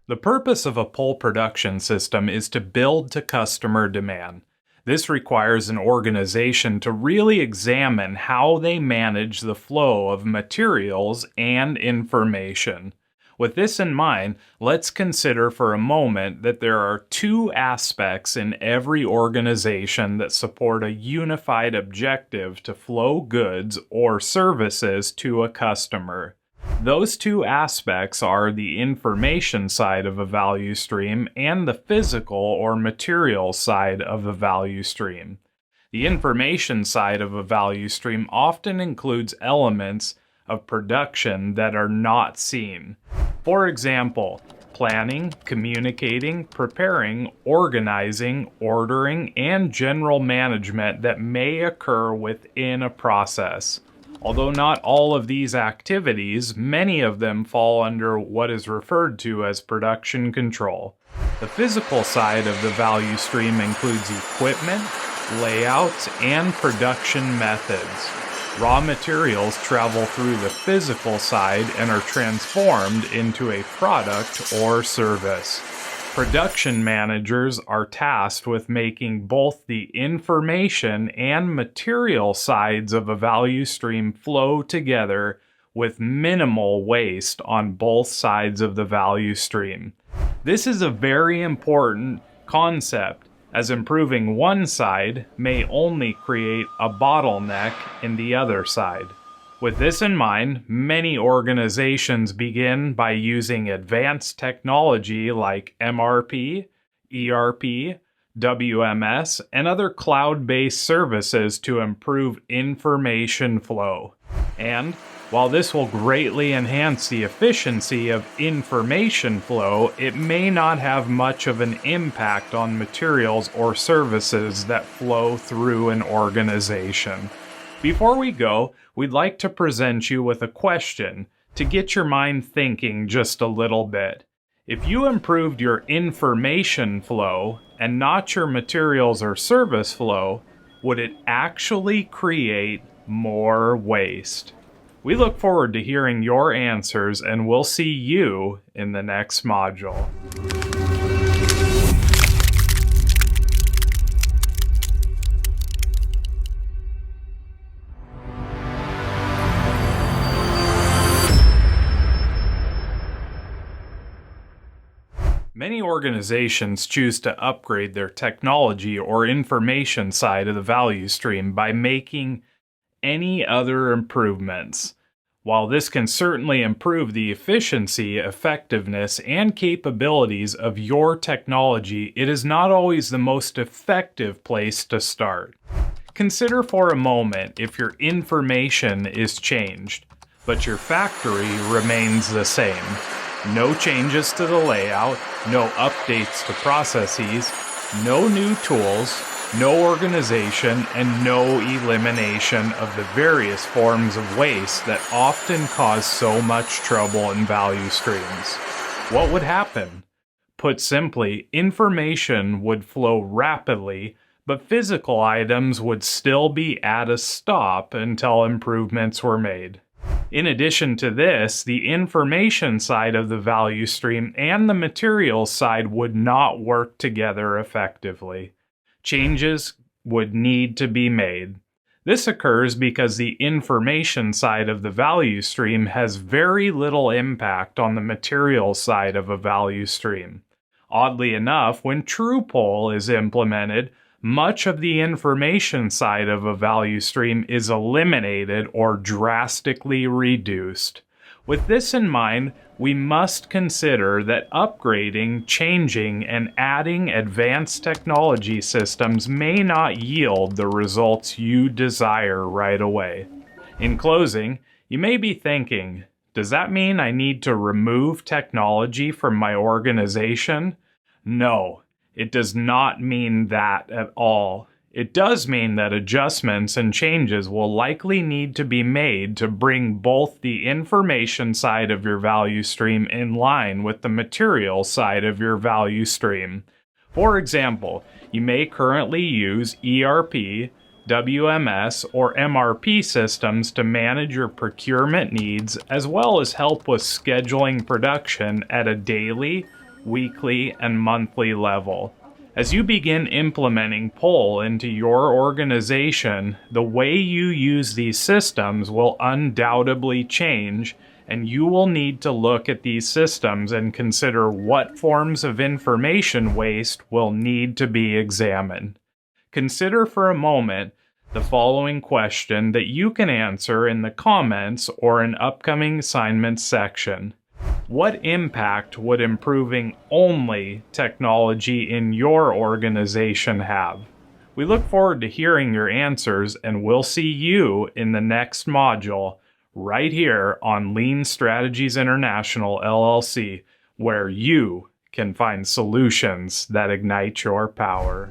The purpose of a pull production system is to build to customer demand. This requires an organization to really examine how they manage the flow of materials and information. With this in mind, let's consider for a moment that there are two aspects in every organization that support a unified objective to flow goods or services to a customer. Those two aspects are the information side of a value stream and the physical or material side of a value stream. The information side of a value stream often includes elements of production that are not seen. For example, planning, communicating, preparing, organizing, ordering, and general management that may occur within a process. Although not all of these activities, many of them fall under what is referred to as production control. The physical side of the value stream includes equipment, layouts, and production methods. Raw materials travel through the physical side and are transformed into a product or service. Production managers are tasked with making both the information and material sides of a value stream flow together with minimal waste on both sides of the value stream. This is a very important concept, as improving one side may only create a bottleneck in the other side. With this in mind, many organizations begin by using advanced technology like MRP, ERP, WMS, and other cloud-based services to improve information flow. And while this will greatly enhance the efficiency of information flow, it may not have much of an impact on materials or services that flow through an organization. Before we go, we'd like to present you with a question to get your mind thinking just a little bit. If you improved your information flow and not your materials or service flow, would it actually create more waste? We look forward to hearing your answers, and we'll see you in the next module. Many organizations choose to upgrade their technology or information side of the value stream by making any other improvements. While this can certainly improve the efficiency, effectiveness, and capabilities of your technology, it is not always the most effective place to start. Consider for a moment if your information is changed, but your factory remains the same. No changes to the layout, no updates to processes, no new tools, no organization, and no elimination of the various forms of waste that often cause so much trouble in value streams. What would happen? Put simply, information would flow rapidly, but physical items would still be at a stop until improvements were made. In addition to this, the information side of the value stream and the materials side would not work together effectively. Changes would need to be made. This occurs because the information side of the value stream has very little impact on the materials side of a value stream. Oddly enough, when true pull is implemented, much of the information side of a value stream is eliminated or drastically reduced. With this in mind, we must consider that upgrading, changing, and adding advanced technology systems may not yield the results you desire right away. In closing, you may be thinking, does that mean I need to remove technology from my organization? No. It does not mean that at all. It does mean that adjustments and changes will likely need to be made to bring both the information side of your value stream in line with the material side of your value stream. For example, you may currently use ERP, WMS, or MRP systems to manage your procurement needs as well as help with scheduling production at a daily, weekly, and monthly level. As you begin implementing pull into your organization, the way you use these systems will undoubtedly change, and you will need to look at these systems and consider what forms of information waste will need to be examined. Consider for a moment the following question that you can answer in the comments or an upcoming assignments section. What impact would improving only technology in your organization have? We look forward to hearing your answers, and we'll see you in the next module right here on Lean Strategies International LLC, where you can find solutions that ignite your power.